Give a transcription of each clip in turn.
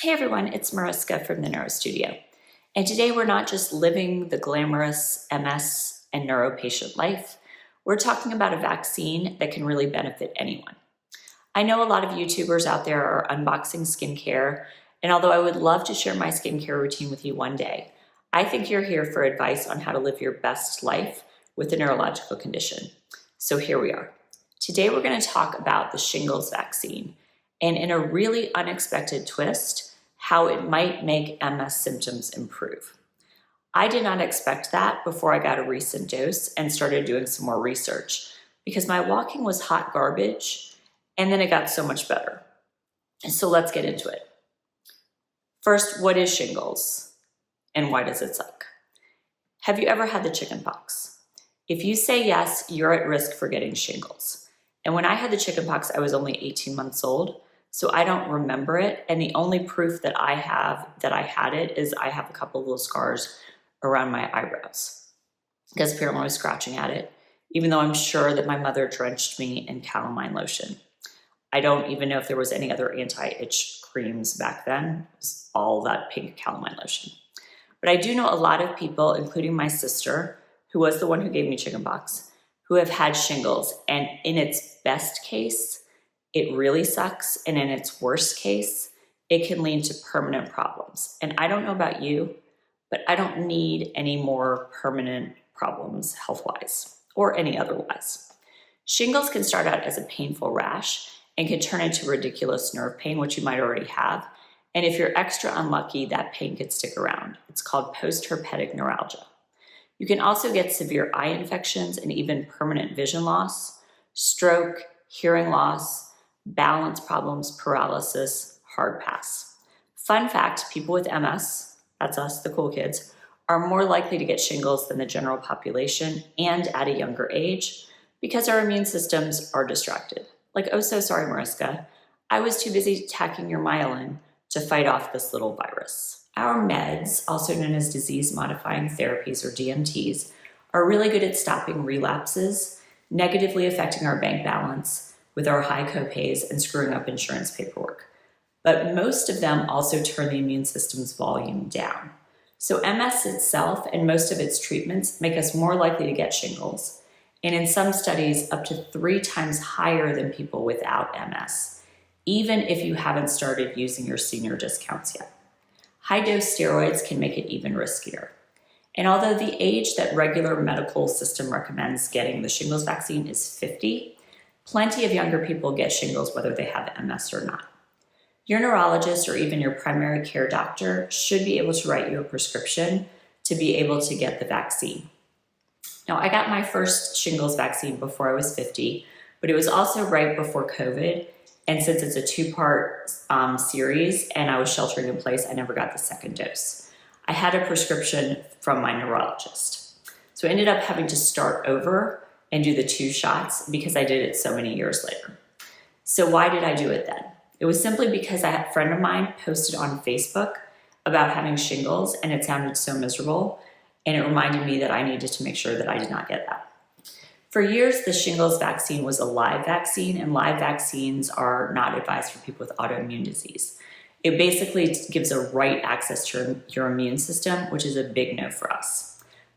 Hey everyone, it's Mariska from the Neuro Studio. And today we're not just living the glamorous MS and neuro patient life, we're talking about a vaccine that can really benefit anyone. I know a lot of YouTubers out there are unboxing skincare, and although I would love to share my skincare routine with you one day, I think you're here for advice on how to live your best life with a neurological condition. So here we are. Today we're going to talk about the shingles vaccine, and in a really unexpected twist, how it might make MS symptoms improve. I did not expect that before I got a recent dose and started doing some more research because my walking was hot garbage and then it got so much better. So let's get into it. First, what is shingles and why does it suck? Have you ever had the chicken pox? If you say yes, you're at risk for getting shingles. And when I had the chicken pox, I was only 18 months old. So I don't remember it, and the only proof that I have that I had it is I have a couple of little scars around my eyebrows because apparently I was scratching at it, even though I'm sure that my mother drenched me in calamine lotion. I don't even know if there was any other anti-itch creams back then. It was all that pink calamine lotion. But I do know a lot of people, including my sister, who was the one who gave me chickenpox, who have had shingles, and in its best case, it really sucks, and in its worst case, it can lead to permanent problems. And I don't know about you, but I don't need any more permanent problems health-wise or any otherwise. Shingles can start out as a painful rash and can turn into ridiculous nerve pain, which you might already have. And if you're extra unlucky, that pain could stick around. It's called post-herpetic neuralgia. You can also get severe eye infections and even permanent vision loss, stroke, hearing loss, balance problems, paralysis, hard pass. Fun fact, people with MS, that's us, the cool kids, are more likely to get shingles than the general population and at a younger age because our immune systems are distracted. Like, oh, so sorry, Mariska. I was too busy attacking your myelin to fight off this little virus. Our meds, also known as disease-modifying therapies or DMTs, are really good at stopping relapses, negatively affecting our bank balance, with our high copays and screwing up insurance paperwork. But most of them also turn the immune system's volume down. So MS itself and most of its treatments make us more likely to get shingles, and in some studies up to 3 times higher than people without MS, even if you haven't started using your senior discounts yet. High-dose steroids can make it even riskier. And although the age that regular medical system recommends getting the shingles vaccine is 50, plenty of younger people get shingles whether they have MS or not. Your neurologist or even your primary care doctor should be able to write you a prescription to be able to get the vaccine. Now, I got my first shingles vaccine before I was 50, but it was also right before COVID. And since it's a 2-part series and I was sheltering in place, I never got the second dose. I had a prescription from my neurologist. So I ended up having to start over and do the 2 shots because I did it so many years later. So why did I do it then? It was simply because a friend of mine posted on Facebook about having shingles and it sounded so miserable, and it reminded me that I needed to make sure that I did not get that. For years, the shingles vaccine was a live vaccine, and live vaccines are not advised for people with autoimmune disease. It basically gives a right access to your immune system, which is a big no for us.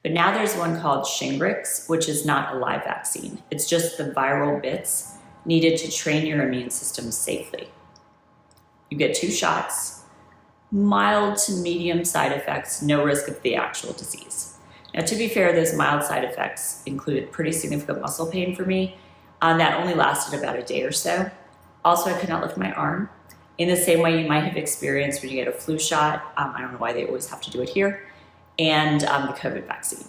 But now there's one called Shingrix, which is not a live vaccine. It's just the viral bits needed to train your immune system safely. You get 2 shots, mild to medium side effects, no risk of the actual disease. Now, to be fair, those mild side effects included pretty significant muscle pain for me. That only lasted about a day or so. Also, I could not lift my arm in the same way you might have experienced when you get a flu shot. I don't know why they always have to do it here. And the COVID vaccine.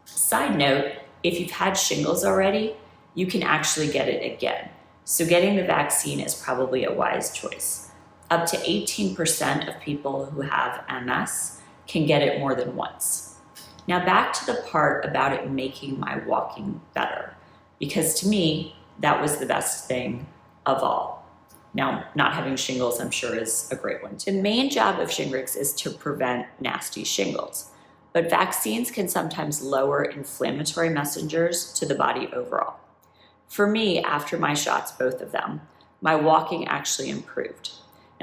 Side note, if you've had shingles already, you can actually get it again. So getting the vaccine is probably a wise choice. Up to 18% of people who have MS can get it more than once. Now back to the part about it making my walking better, because to me, that was the best thing of all. Now, not having shingles, I'm sure, is a great one. The main job of Shingrix is to prevent nasty shingles, but vaccines can sometimes lower inflammatory messengers to the body overall. For me, after my shots, both of them, my walking actually improved.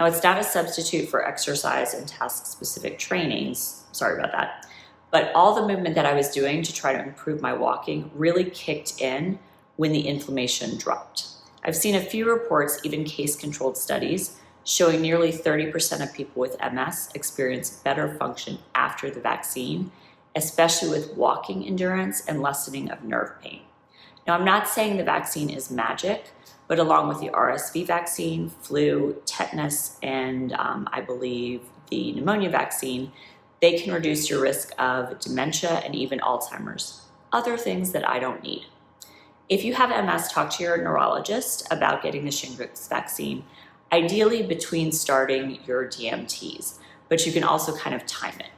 Now, it's not a substitute for exercise and task-specific trainings, sorry about that, but all the movement that I was doing to try to improve my walking really kicked in when the inflammation dropped. I've seen a few reports, even case-controlled studies, showing nearly 30% of people with MS experience better function after the vaccine, especially with walking endurance and lessening of nerve pain. Now, I'm not saying the vaccine is magic, but along with the RSV vaccine, flu, tetanus, and I believe the pneumonia vaccine, they can reduce your risk of dementia and even Alzheimer's, other things that I don't need. If you have MS, talk to your neurologist about getting the Shingrix vaccine, ideally between starting your DMTs, but you can also kind of time it.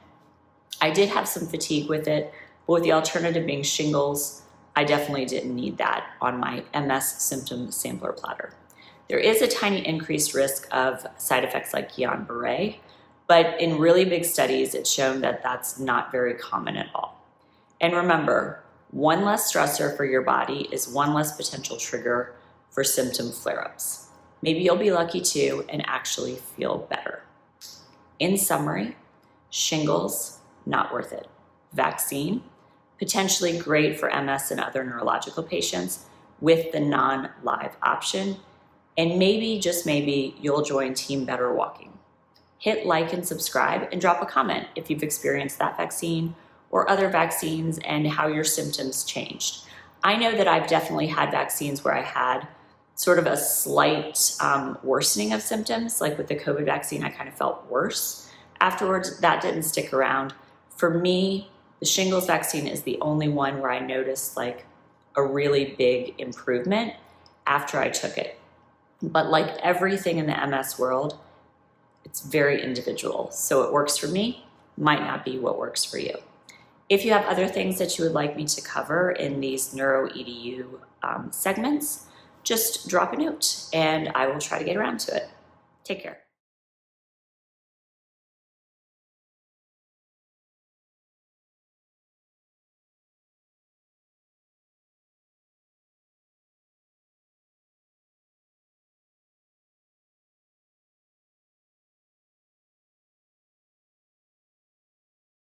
I did have some fatigue with it, but with the alternative being shingles, I definitely didn't need that on my MS symptom sampler platter. There is a tiny increased risk of side effects like Guillain-Barré, but in really big studies, it's shown that that's not very common at all. And remember, one less stressor for your body is one less potential trigger for symptom flare-ups. Maybe you'll be lucky too and actually feel better. In summary, shingles, not worth it. Vaccine, potentially great for MS and other neurological patients with the non-live option. And maybe, just maybe, you'll join Team Better Walking. Hit like and subscribe and drop a comment if you've experienced that vaccine or other vaccines and how your symptoms changed. I know that I've definitely had vaccines where I had sort of a slight worsening of symptoms, like with the COVID vaccine, I kind of felt worse. Afterwards, that didn't stick around. For me, the shingles vaccine is the only one where I noticed like a really big improvement after I took it. But like everything in the MS world, it's very individual. So it works for me, might not be what works for you. If you have other things that you would like me to cover in these Neuro EDU segments, just drop a note and I will try to get around to it. Take care.